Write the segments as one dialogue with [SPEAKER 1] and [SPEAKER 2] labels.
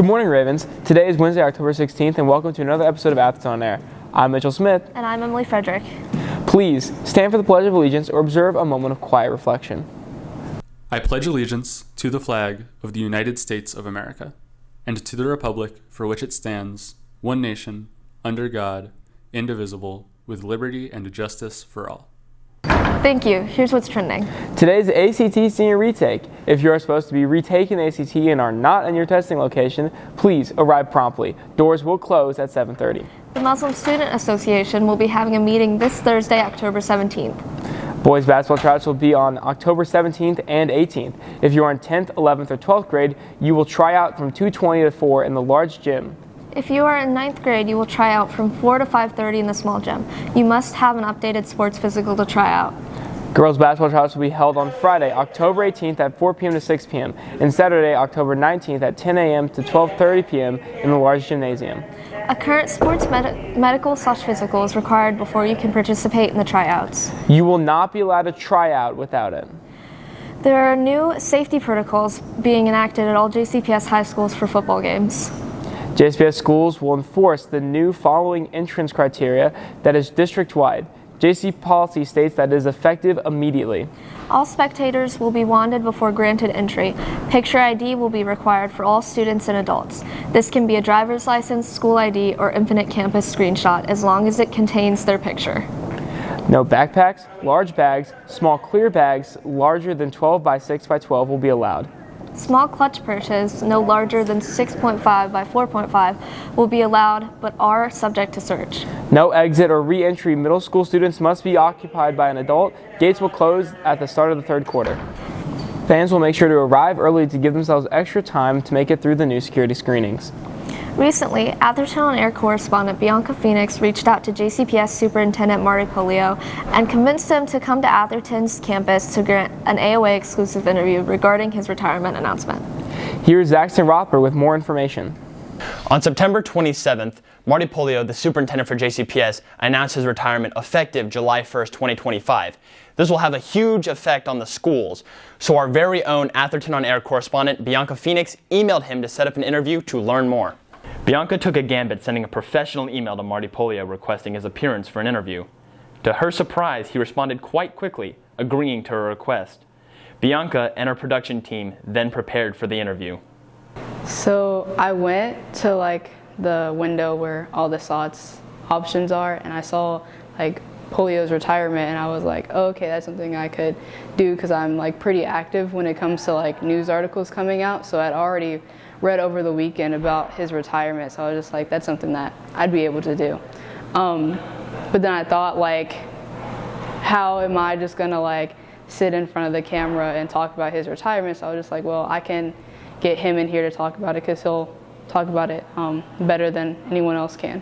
[SPEAKER 1] morning, Ravens. Today is Wednesday, October 16th, and welcome to another episode of Athletics on Air. I'm Mitchell Smith.
[SPEAKER 2] And I'm Emily Frederick.
[SPEAKER 1] Please stand for the Pledge of Allegiance or observe a moment of quiet reflection.
[SPEAKER 3] I pledge allegiance to the flag of the United States of America, and to the republic for which it stands, one nation, under God, indivisible, with liberty and justice for all.
[SPEAKER 2] Thank you. Here's what's trending.
[SPEAKER 1] Today's ACT senior retake. If you are supposed to be retaking the ACT and are not in your testing location, please arrive promptly. Doors will close at 7:30.
[SPEAKER 2] The Muslim Student Association will be having a meeting this Thursday, October 17th.
[SPEAKER 1] Boys basketball tryouts will be on October 17th and 18th. If you are in 10th, 11th, or 12th grade, you will try out from 2:20 to 4 in the large gym.
[SPEAKER 2] If you are in 9th grade, you will try out from 4 to 5:30 in the small gym. You must have an updated sports physical to try out.
[SPEAKER 1] Girls basketball tryouts will be held on Friday, October 18th at 4 p.m. to 6 p.m. and Saturday, October 19th at 10 a.m. to 12:30 p.m. in the large gymnasium.
[SPEAKER 2] A current sports medical/physical is required before you can participate in the tryouts.
[SPEAKER 1] You will not be allowed to try out without it.
[SPEAKER 2] There are new safety protocols being enacted at all JCPS high schools for football games.
[SPEAKER 1] JCPS schools will enforce the new following entrance criteria that is district-wide. JC policy states that it is effective immediately.
[SPEAKER 2] All spectators will be wanded before granted entry. Picture ID will be required for all students and adults. This can be a driver's license, school ID, or Infinite Campus screenshot as long as it contains their picture.
[SPEAKER 1] No backpacks, large bags, small clear bags larger than 12 by 6 by 12 will be allowed.
[SPEAKER 2] Small clutch purses, no larger than 6.5 by 4.5, will be allowed but are subject to search.
[SPEAKER 1] No exit or re-entry. Middle school students must be occupied by an adult. Gates will close at the start of the third quarter. Fans will make sure to arrive early to give themselves extra time to make it through the new security screenings.
[SPEAKER 2] Recently, Atherton On Air correspondent Bianca Phoenix reached out to JCPS Superintendent Marty Polio and convinced him to come to Atherton's campus to grant an AOA exclusive interview regarding his retirement announcement.
[SPEAKER 1] Here's Zaxton Rothberg with more information.
[SPEAKER 4] On September 27th, Marty Polio, the superintendent for JCPS, announced his retirement effective July 1st, 2025. This will have a huge effect on the schools, so our very own Atherton On Air correspondent Bianca Phoenix emailed him to set up an interview to learn more. Bianca took a gambit, sending a professional email to Marty Polio requesting his appearance for an interview. To her surprise, he responded quite quickly, agreeing to her request. Bianca and her production team then prepared for the interview.
[SPEAKER 5] So I went to the window where all the slots options are, and I saw Polio's retirement, and I was like, oh, okay, that's something I could do because I'm pretty active when it comes to news articles coming out. So I'd already read over the weekend about his retirement, so I was just like, that's something that I'd be able to do. But then I thought, how am I just gonna sit in front of the camera and talk about his retirement? So I was just like, well, I can get him in here to talk about it because he'll talk about it better than anyone else can.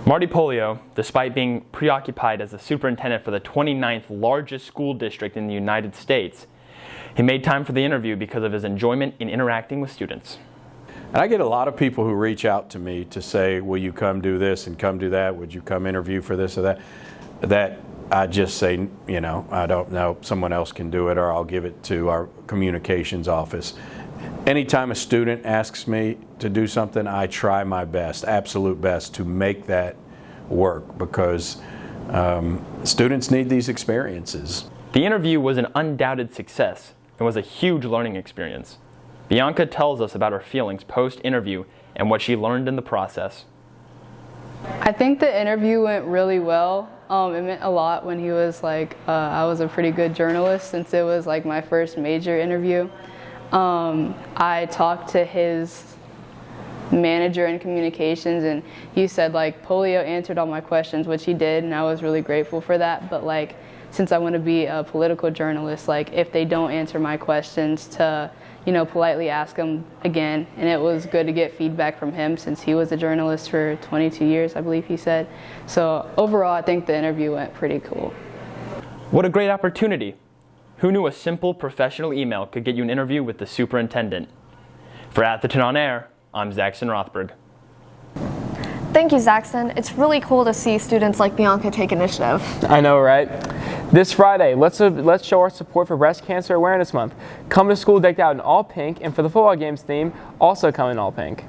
[SPEAKER 4] Marty Polio, despite being preoccupied as the superintendent for the 29th largest school district in the United States, he made time for the interview because of his enjoyment in interacting with students.
[SPEAKER 6] And I get a lot of people who reach out to me to say, will you come do this and come do that? Would you come interview for this or that? That I just say, I don't know, someone else can do it, or I'll give it to our communications office. Anytime a student asks me to do something, I try my best, absolute best, to make that work because students need these experiences.
[SPEAKER 4] The interview was an undoubted success and was a huge learning experience. Bianca tells us about her feelings post-interview and what she learned in the process.
[SPEAKER 5] I think the interview went really well. It meant a lot when he was I was a pretty good journalist since it was my first major interview. I talked to his manager in communications, and he said Polio answered all my questions, which he did, and I was really grateful for that. But since I want to be a political journalist, if they don't answer my questions, to politely ask them again. And it was good to get feedback from him since he was a journalist for 22 years, I believe he said. So overall, I think the interview went pretty cool.
[SPEAKER 4] What a great opportunity. Who knew a simple professional email could get you an interview with the superintendent? For Atherton On Air, I'm Zaxton Rothberg.
[SPEAKER 2] Thank you, Zaxton. It's really cool to see students like Bianca take initiative.
[SPEAKER 1] I know, right? This Friday, let's show our support for Breast Cancer Awareness Month. Come to school decked out in all pink, and for the football games theme, also come in all pink.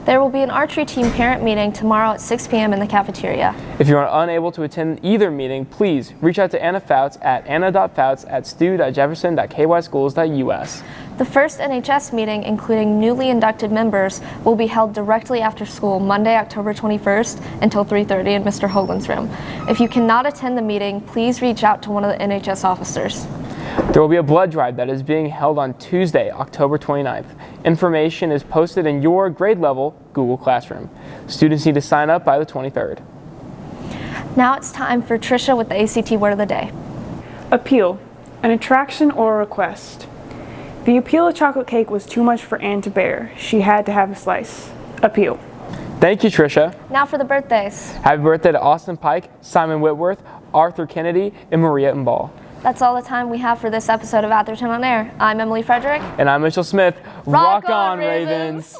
[SPEAKER 2] There will be an archery team parent meeting tomorrow at 6 p.m. in the cafeteria.
[SPEAKER 1] If you are unable to attend either meeting, please reach out to Anna Fouts at anna.fouts@stu.jefferson.kyschools.us.
[SPEAKER 2] The first NHS meeting, including newly inducted members, will be held directly after school Monday, October 21st until 3:30 in Mr. Hoagland's room. If you cannot attend the meeting, please reach out to one of the NHS officers.
[SPEAKER 1] There will be a blood drive that is being held on Tuesday, October 29th. Information is posted in your grade level Google Classroom. Students need to sign up by the 23rd.
[SPEAKER 2] Now it's time for Trisha with the ACT Word of the Day.
[SPEAKER 7] Appeal, an attraction or a request. The appeal of chocolate cake was too much for Anne to bear. She had to have a slice. Appeal.
[SPEAKER 1] Thank you, Trisha.
[SPEAKER 2] Now for the birthdays.
[SPEAKER 1] Happy birthday to Austin Pike, Simon Whitworth, Arthur Kennedy, and Maria Mball.
[SPEAKER 2] That's all the time we have for this episode of Atherton on Air. I'm Emily Frederick.
[SPEAKER 1] And I'm Mitchell Smith.
[SPEAKER 2] Rock on, Ravens!